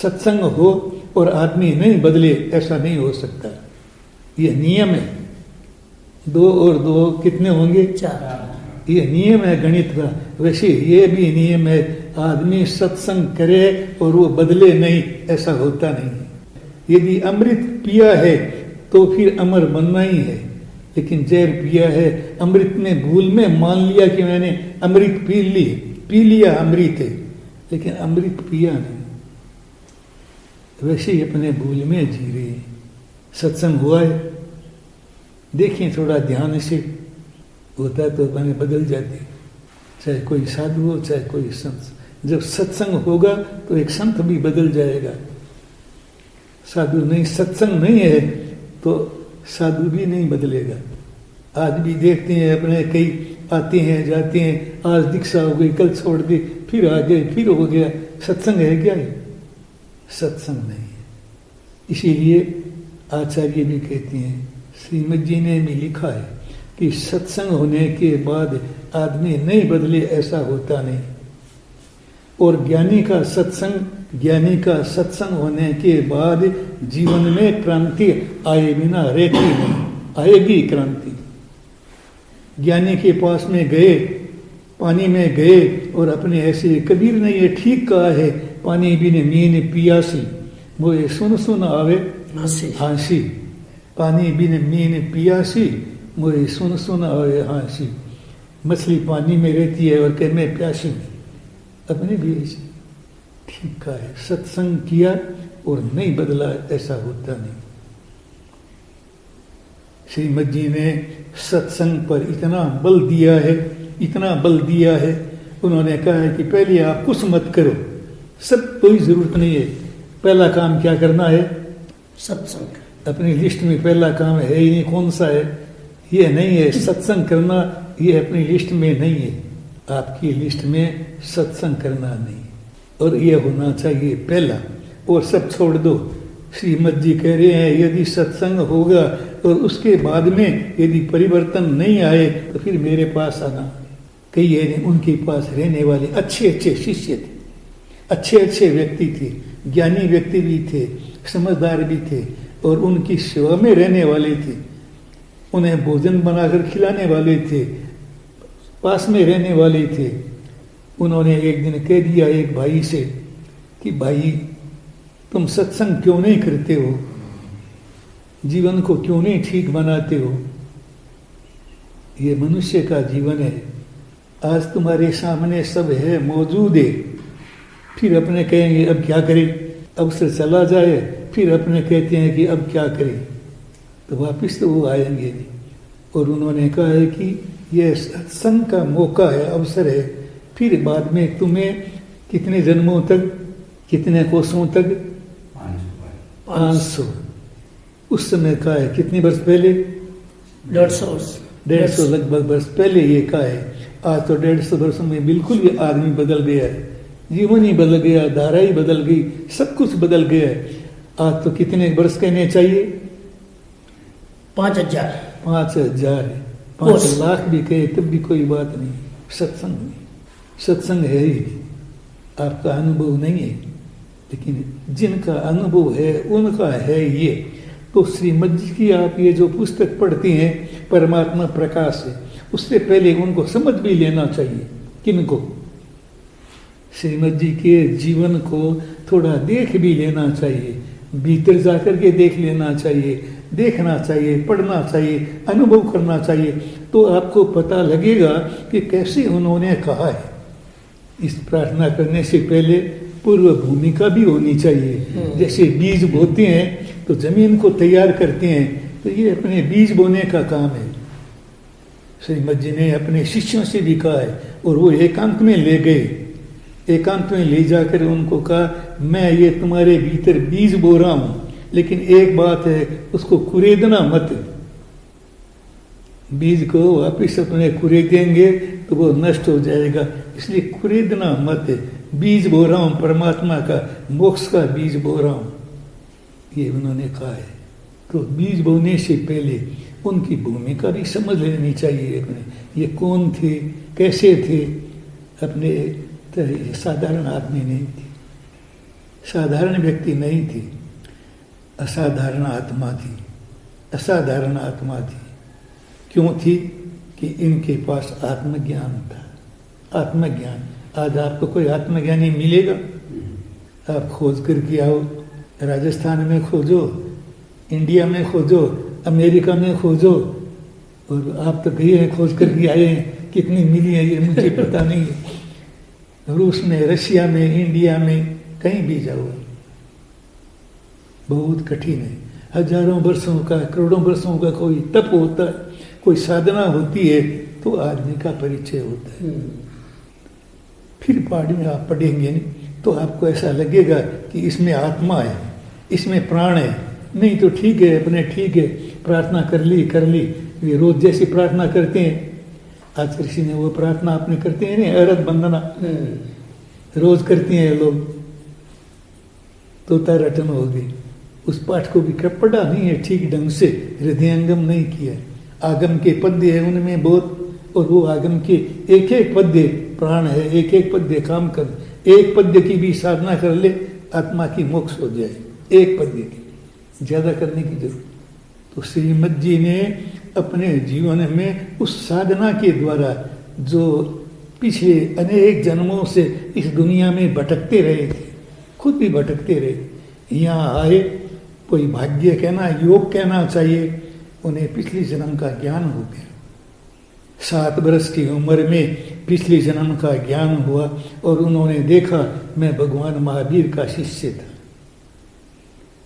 सत्संग हो और आदमी नहीं बदले, ऐसा नहीं हो सकता। ये नियम है। 2 और 2 कितने होंगे? 4। ये नियम है गणित का। वैसे ये भी नियम है, आदमी सत्संग करे और वो बदले नहीं, ऐसा होता नहीं है। यदि अमृत पिया है तो फिर अमर बनना ही है, लेकिन जहर पिया है, अमृत में भूल में मान लिया कि मैंने अमृत पी लिया अमृत है, लेकिन अमृत पिया नहीं। वैसे ही अपने भूल में जी रहे। सत्संग हुआ है, देखिए थोड़ा ध्यान से, होता है तो अपने बदल जाते, चाहे कोई साधु हो चाहे कोई संत। जब सत्संग होगा तो एक संत भी बदल जाएगा। साधु नहीं, सत्संग नहीं है तो साधु भी नहीं बदलेगा। आज भी देखते हैं अपने कई आते हैं जाते हैं, आज दीक्षा हो गई, कल छोड़ दी, फिर आ गए, फिर हो गया। सत्संग है क्या? सत्संग नहीं है। इसीलिए आचार्य भी कहते हैं, श्रीमद जी ने भी लिखा है कि सत्संग होने के बाद आदमी नहीं बदले, ऐसा होता नहीं। और ज्ञानी का सत्संग होने के बाद जीवन में क्रांति आए बिना रहती नहीं, आएगी क्रांति। ज्ञानी के पास में गए, पानी में गए और अपने ऐसे, कबीर ने ये ठीक कहा है, पानी बिन मीन पियासी मोए सुन आवे हाँसी। पानी बिन मीन पियासी मोए सुन आवे हाँसी। मछली पानी में रहती है और कहे मैं प्यासी, अपने भी ऐसे ठीक कहा है। सत्संग किया और नहीं बदला, ऐसा होता नहीं। श्रीमद जी ने सत्संग पर इतना बल दिया है, उन्होंने कहा है कि पहले आप कुछ मत करो, सब कोई जरूरत नहीं है। पहला काम क्या करना है? सत्संग। अपनी लिस्ट में पहला काम है ही नहीं, कौन सा है? ये नहीं है सत्संग करना, ये अपनी लिस्ट में नहीं है। आपकी लिस्ट में सत्संग करना नहीं, और ये होना चाहिए पहला, और सब छोड़ दो। श्रीमद जी कह रहे हैं यदि सत्संग होगा और उसके बाद में यदि परिवर्तन नहीं आए तो फिर मेरे पास आना। कई उनके पास रहने वाले अच्छे शिष्य थे, अच्छे व्यक्ति थे, ज्ञानी व्यक्ति भी थे, समझदार भी थे, और उनकी सेवा में रहने वाले थे। उन्हें भोजन बनाकर खिलाने वाले थे, पास में रहने वाले थे। उन्होंने एक दिन कह दिया एक भाई से कि भाई तुम सत्संग क्यों नहीं करते हो, जीवन को क्यों नहीं ठीक बनाते हो? ये मनुष्य का जीवन है, आज तुम्हारे सामने सब है, मौजूद है। फिर अपने कहेंगे अब क्या करें, अवसर चला जाए, फिर अपने कहते हैं कि अब क्या करें, तो वापिस तो वो आएंगे नहीं। और उन्होंने कहा है कि यह सत्संग का मौका है, अवसर है, फिर बाद में तुम्हें कितने जन्मों तक, कितने कोसों तक, 500। उस समय कहा है, कितने वर्ष पहले? 150 लगभग वर्ष पहले ये कहा है। आज तो 150 वर्षों में बिल्कुल ये आदमी बदल गया है, जीवन ही बदल गया, धारा ही बदल गई, सब कुछ बदल गया है। आज तो कितने वर्ष कहने चाहिए? 5000 5 लाख भी कहे तब भी कोई बात नहीं। सत्संग नहीं, सत्संग है ही, आपका अनुभव नहीं है, लेकिन जिनका अनुभव है उनका है ये। तो श्रीमद जी की आप ये जो पुस्तक पढ़ती हैं, परमात्मा प्रकाश है, उससे पहले उनको समझ भी लेना चाहिए। किनको? श्रीमद जी के जीवन को थोड़ा देख भी लेना चाहिए, भीतर जाकर के देख लेना चाहिए, देखना चाहिए, पढ़ना चाहिए, अनुभव करना चाहिए, तो आपको पता लगेगा कि कैसे उन्होंने कहा है। इस प्रार्थना करने से पहले पूर्व भूमिका भी होनी चाहिए। जैसे बीज बोते हैं तो जमीन को तैयार करते हैं, तो ये अपने बीज बोने का काम है। श्रीमद जी ने अपने शिष्यों से भी कहा है, और वो एकांत में ले गए, एकांत में ले जाकर उनको कहा मैं ये तुम्हारे भीतर बीज बो रहा हूं, लेकिन एक बात है, उसको कुरेदना मत। बीज को वापिस अपने कुरेदेंगे तो वो नष्ट हो जाएगा, इसलिए कुरेदना मत। बीज बो रहा हूं परमात्मा का, मोक्ष का बीज बो रहा हूं, ये उन्होंने कहा है। तो बीज बोने से पहले उनकी भूमिका भी समझ लेनी चाहिए अपने, ये कौन थे, कैसे थे, अपने साधारण आदमी नहीं थे, साधारण व्यक्ति नहीं थी, असाधारण आत्मा थी। असाधारण आत्मा थी क्यों थी? कि इनके पास आत्मज्ञान था। आत्मज्ञान। आज आपको कोई आत्मज्ञानी मिलेगा? आप खोज करके आओ, राजस्थान में खोजो, इंडिया में खोजो, अमेरिका में खोजो, और आप तो गए हैं खोज करके आए हैं, कितनी मिली है ये मुझे पता नहीं है। रूस में, रशिया में, इंडिया में, कहीं भी जाओ, बहुत कठिन है। हजारों वर्षों का, करोड़ों वर्षों का कोई तप होता है, कोई साधना होती है, तो आदमी का परिचय होता है। फिर पहाड़ी में आप पढ़ेंगे नहीं तो आपको ऐसा लगेगा कि इसमें आत्मा है, इसमें प्राण है। नहीं तो ठीक है, अपने ठीक है, प्रार्थना कर ली। ये रोज जैसी प्रार्थना करते हैं। आज कृषि ने वो प्रार्थना आपने करते हैं ना, अरत वंदना रोज करते हैं लोग, तोता रटन हो गई। उस पाठ को भी पढ़ा नहीं है ठीक ढंग से, हृदयंगम नहीं किया। आगम के पद्य है उनमें बहुत, और वो आगम के एक एक पद्य प्राण है, एक एक पद्य काम कर, एक पद्य की भी साधना कर ले, आत्मा की मोक्ष हो जाए। एक पद्य की ज्यादा करने की जरूरत। तो श्रीमद जी ने अपने जीवन में उस साधना के द्वारा, जो पिछले अनेक जन्मों से इस दुनिया में भटकते रहे थे, खुद भी भटकते रहे, यहाँ आए। कोई भाग्य कहना, योग कहना चाहिए, उन्हें पिछले जन्म का ज्ञान हो गया। 7 वर्ष की उम्र में पिछले जन्म का ज्ञान हुआ, और उन्होंने देखा मैं भगवान महावीर का शिष्य था।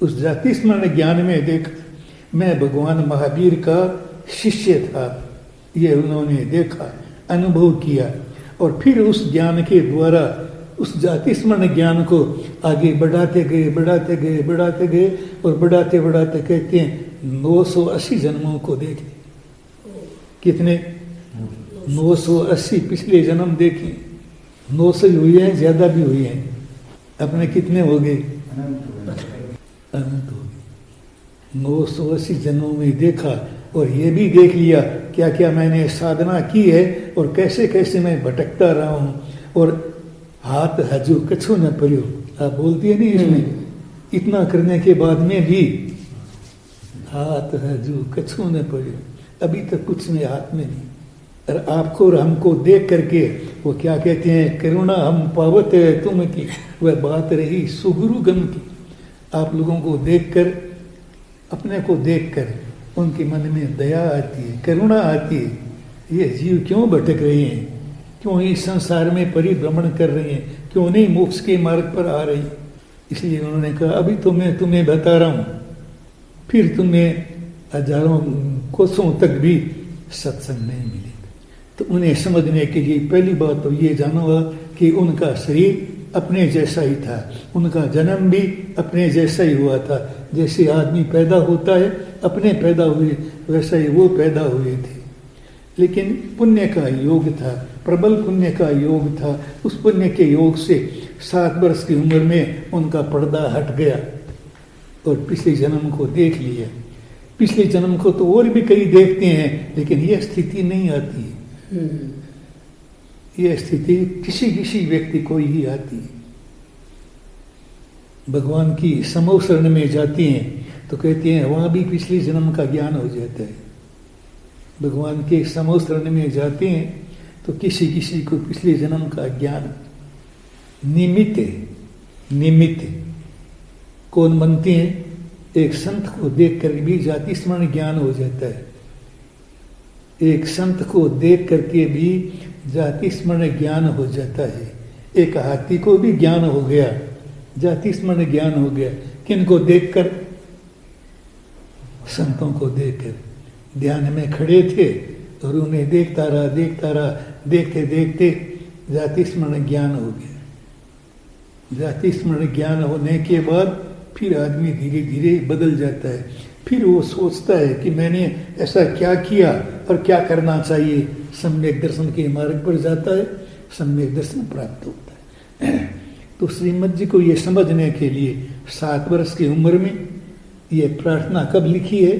उस जाति स्मरण ज्ञान में देखा मैं भगवान महावीर का शिष्य था। ये उन्होंने देखा, अनुभव किया, और फिर उस ज्ञान के द्वारा उस जाति स्मरण ज्ञान को आगे बढ़ाते गए, और बढ़ाते कहते हैं 980 जन्मों को देखे। कितने? 980 पिछले जन्म देखे। 900 हुए हैं, ज्यादा भी हुए हैं। अपने कितने हो गए? अनंत हो गए। 980 जन्मों में देखा, और ये भी देख लिया क्या क्या मैंने साधना की है, और कैसे कैसे मैं भटकता रहा हूँ। और हाथ हजू कछु न पर्यो, आप बोलती है नहीं इसमें, इतना करने के बाद में भी हाथ हजू कछु न पर्यो, अभी तक कुछ में हाथ में नहीं। और आपको और हमको देख करके वो क्या कहते हैं, करुणा हम पावत है तुम की, वह बात रही सुगुरु गम की। आप लोगों को देखकर, अपने को देखकर उनके मन में दया आती है, करुणा आती है। ये जीव क्यों भटक रहे हैं, क्यों इस संसार में परिभ्रमण कर रहे हैं, क्यों नहीं मोक्ष के मार्ग पर आ रही। इसलिए उन्होंने कहा अभी तो मैं तुम्हें बता रहा हूँ, फिर तुम्हें हजारों कोसों तक भी सत्संग नहीं मिलेगा। तो उन्हें समझने के लिए पहली बात तो ये जाना कि उनका शरीर अपने जैसा ही था, उनका जन्म भी अपने जैसा ही हुआ था। जैसे आदमी पैदा होता है, अपने पैदा हुए, वैसा ही वो पैदा हुए थे। लेकिन पुण्य का योग था, प्रबल पुण्य का योग था। उस पुण्य के योग से 7 वर्ष की उम्र में उनका पर्दा हट गया, और पिछले जन्म को देख लिया। पिछले जन्म को तो और भी कई देखते हैं, लेकिन यह स्थिति नहीं आती। यह स्थिति किसी व्यक्ति को ही आती है। भगवान की समूह शरण में जाती हैं तो कहते हैं वहां भी पिछले जन्म का ज्ञान हो जाता है। भगवान के समूह शरण में जाते हैं तो किसी को पिछले जन्म का ज्ञान निमित्त कौन बनते हैं? एक संत को देख कर भी जाति स्मरण ज्ञान हो जाता है। एक संत को देख करके भी जाति स्मरण ज्ञान हो जाता है। एक हाथी को भी ज्ञान हो गया, जाति स्मरण ज्ञान हो गया। किनको देखकर? संतों को देखकर। ध्यान में खड़े थे और उन्हें देखता रहा, देखते देखते जाति स्मरण ज्ञान हो गया। जाति स्मरण ज्ञान होने के बाद फिर आदमी धीरे धीरे बदल जाता है। फिर वो सोचता है कि मैंने ऐसा क्या किया और क्या करना चाहिए। सम्यक दर्शन के मार्ग पर जाता है, सम्यक दर्शन प्राप्त होता है। तो श्रीमद जी को ये समझने के लिए 7 वर्ष की उम्र में ये प्रार्थना कब लिखी है?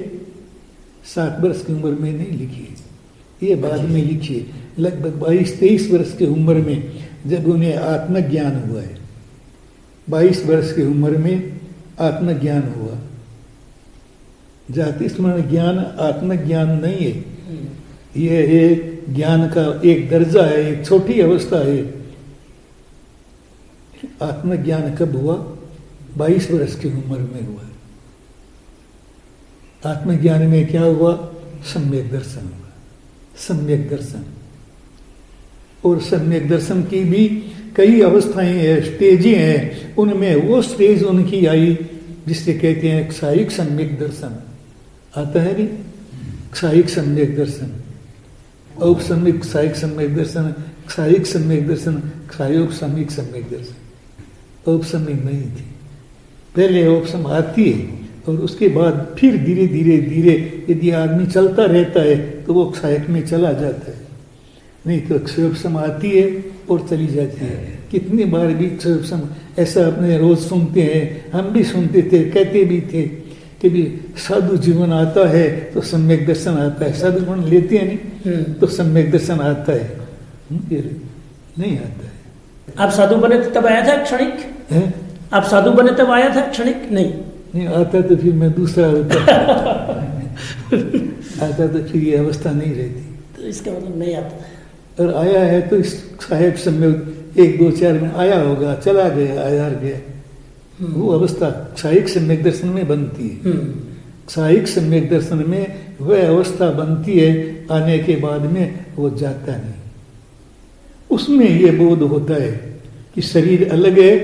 7 वर्ष की उम्र में नहीं लिखी है, ये बाद में लिखी है। लगभग 22-23 वर्ष की उम्र में जब उन्हें आत्मज्ञान हुआ है, 22 वर्ष की उम्र में आत्मज्ञान हुआ। जाति स्मरण ज्ञान आत्मज्ञान नहीं है, यह एक ज्ञान का एक दर्जा है, एक छोटी अवस्था है। आत्मज्ञान कब हुआ? 22 वर्ष की उम्र में हुआ। आत्मज्ञान में क्या हुआ? सम्यक दर्शन हुआ, सम्यक दर्शन। और सम्यक दर्शन की भी कई अवस्थाएं हैं, स्टेजें हैं। उनमें वो स्टेज उनकी आई जिससे कहते हैं क्षायिक सम्यक दर्शन। आता है नहीं? क्षायिक सम्यक दर्शन, औपसम्यक क्षायिक सम्यक दर्शन, क्षायिक सम्यक दर्शन, क्षायोपसम्यक सम्यक दर्शन। औपसम्यक नहीं थी, पहले औपसम आती है और उसके बाद फिर धीरे धीरे धीरे यदि आदमी चलता रहता है तो वो क्षायक में चला जाता है। नहीं तो क्षयोपसम आती है और चली जाती है। कितनी बार भी क्षयोपसम ऐसा अपने रोज सुनते हैं, हम भी सुनते थे, कहते भी थे कि भी साधु जीवन आता है तो सम्यक दर्शन आता है। साधु जीवन लेते हैं नहीं तो सम्यक दर्शन आता है, नहीं आता है। आप साधु बने तब आया था क्षणिक है? आप साधु बने तब आया था क्षणिक? नहीं आता तो फिर मैं दूसरा होता आता तो फिर ये अवस्था नहीं रहती। तो इसका मतलब नहीं आता है। और आया है तो इस साहेब सम्यक 1, 2, 4 में आया होगा, चला गया, आया गया। वो अवस्था क्षायिक सम्यक दर्शन में बनती है। क्षायिक सम्यक दर्शन में वह अवस्था बनती है, आने के बाद में वो जाता नहीं। उसमें ये बोध होता है कि शरीर अलग है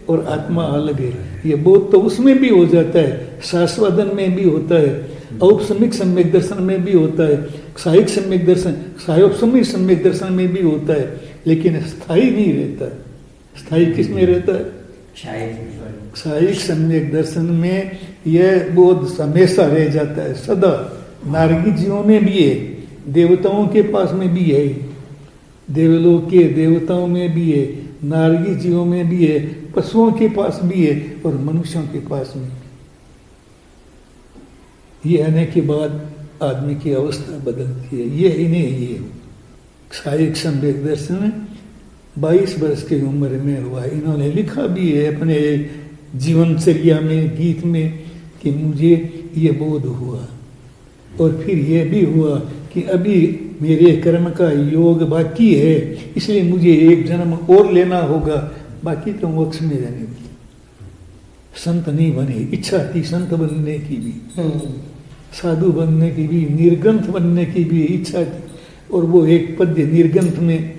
और आत्मा अलग है। ये बोध तो उसमें भी हो जाता है, शास्वादन में भी होता है, औपसमिक सम्यक दर्शन में भी होता है, क्षायिक सम्यक दर्शन, क्षायोपसमिक सम्यक दर्शन में भी होता है, लेकिन स्थायी नहीं रहता है। स्थायी किस में रहता है? क्षायिक सम्यक दर्शन में यह बोध हमेशा रह जाता है, सदा। नारगी जीवों में भी है, देवताओं के पास में भी है, देवलोक के देवताओं में भी है, नारगी जीवों में भी है, पशुओं के पास भी है और मनुष्यों के पास में। ये आने के बाद आदमी की अवस्था बदलती है। ये इन्हें ये क्षायिक सम्यक दर्शन 22 वर्ष की उम्र में हुआ। इन्होंने लिखा भी है अपने जीवनचर्या में, गीत में, कि मुझे ये बोध हुआ। और फिर ये भी हुआ कि अभी मेरे कर्म का योग बाकी है, इसलिए मुझे एक जन्म और लेना होगा, बाकी तो मोक्ष में जाने की। संत नहीं बने, इच्छा थी संत बनने की भी, साधु बनने की भी, निर्ग्रंथ बनने की भी इच्छा थी। और वो एक पद्य निर्ग्रंथ में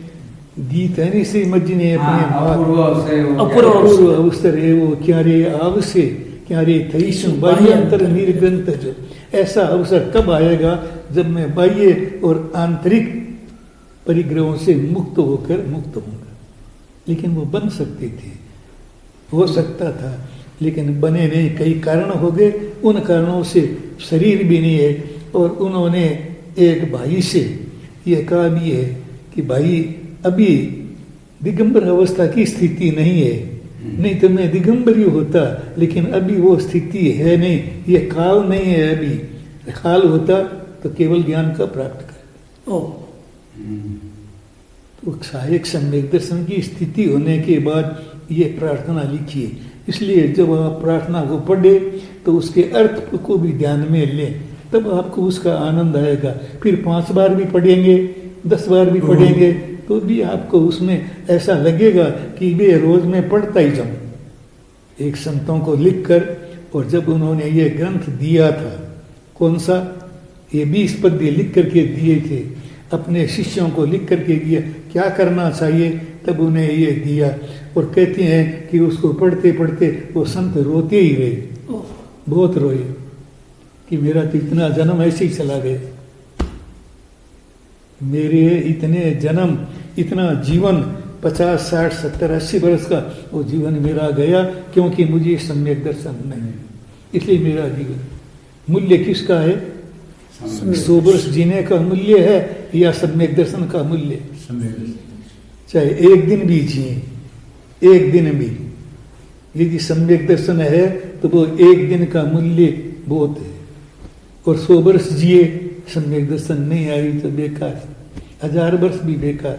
गीत है, श्रीमद जी ने अपने अपूर्व अवसर है वो क्यारे आवसे क्यारे थईसु बाह्यांतर निर्ग्रंथ। जो ऐसा अवसर कब आएगा जब मैं बाह्य और आंतरिक परिग्रहों से मुक्त होकर मुक्त होऊंगा। लेकिन वो बन सकते थे, हो सकता था, लेकिन बने नहीं। कई कारण हो गए, उन कारणों से शरीर भी नहीं है। और उन्होंने एक भाई से ये कहा भी है कि भाई अभी दिगंबर अवस्था की स्थिति नहीं है, नहीं तो मैं दिगंबर ही होता, लेकिन अभी वो स्थिति है नहीं, ये काल नहीं है। अभी काल होता तो केवल ज्ञान का प्राप्त कर। तो क्षायिक सम्यक दर्शन की स्थिति होने के बाद ये प्रार्थना लिखिए। इसलिए जब आप प्रार्थना को पढ़े तो उसके अर्थ को भी ध्यान में लें, तब आपको उसका आनंद आएगा। फिर 5 बार भी पढ़ेंगे, 10 बार भी पढ़ेंगे तो भी आपको उसमें ऐसा लगेगा कि वे रोज में पढ़ता ही जाऊं। एक संतों को लिखकर, और जब उन्होंने ये ग्रंथ दिया था, कौन सा, ये 20 पद्य लिख करके दिए थे, अपने शिष्यों को लिख करके दिया क्या करना चाहिए, तब उन्हें ये दिया। और कहते हैं कि उसको पढ़ते पढ़ते वो संत रोते ही रहे, बहुत रोए कि मेरा तो इतना जन्म ऐसे ही चला गया, मेरे इतने जन्म, इतना जीवन, 50, 60, 70, 80 वर्ष का वो जीवन मेरा गया, क्योंकि मुझे सम्यक दर्शन नहीं। इसलिए मेरा जीवन मूल्य किसका है? 100 वर्ष जीने का मूल्य है या सम्यक दर्शन का मूल्य? चाहे एक दिन भी जिए, एक दिन भी यदि सम्यक दर्शन है तो वो एक दिन का मूल्य बहुत है। और 100 वर्ष जिए, सम्यक दर्शन नहीं आई तो बेकार, 1000 वर्ष भी बेकार।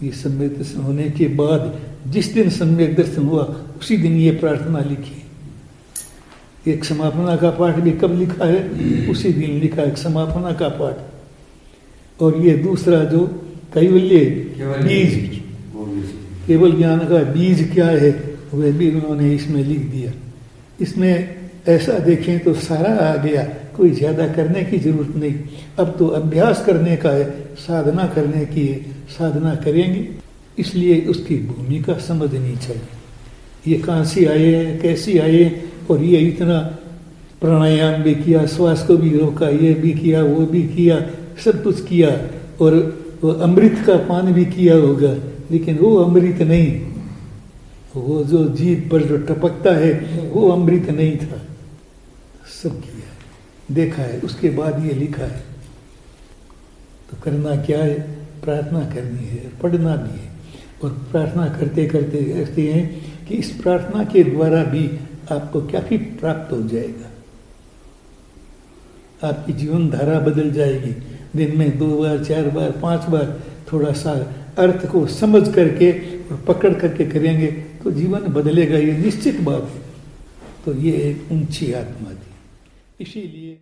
ये सम्यक दर्शन होने के बाद जिस दिन सम्यक दर्शन हुआ उसी दिन ये प्रार्थना लिखी। एक समापना का पाठ भी कब लिखा है? उसी दिन लिखा है समापना का पाठ। और ये दूसरा जो कैवल्य बीज, केवल ज्ञान का बीज क्या है वह भी उन्होंने इसमें लिख दिया। इसमें ऐसा देखें तो सारा आ गया, कोई ज़्यादा करने की जरूरत नहीं। अब तो अभ्यास करने का है, साधना करने की है, साधना करेंगे। इसलिए उसकी भूमिका समझनी चाहिए। ये कहाँ से आए हैं, कैसे आए, और ये इतना प्राणायाम भी किया, श्वास को भी रोका, ये भी किया, वो भी किया, सब कुछ किया, और वो अमृत का पान भी किया होगा, लेकिन वो अमृत नहीं, वो जो जीभ पर जो टपकता है वो अमृत नहीं था। सब किया, देखा है, उसके बाद ये लिखा है। तो करना क्या है? प्रार्थना करनी है, पढ़ना भी है, और प्रार्थना करते करते कहते हैं कि इस प्रार्थना के द्वारा भी आपको क्या ही प्राप्त हो जाएगा। आपकी जीवन धारा बदल जाएगी। दिन में 2 बार, 4 बार, 5 बार थोड़ा सा अर्थ को समझ करके और पकड़ करके करेंगे तो जीवन बदलेगा, ये निश्चित बात है। तो ये एक ऊंची आत्मा थी, इसीलिए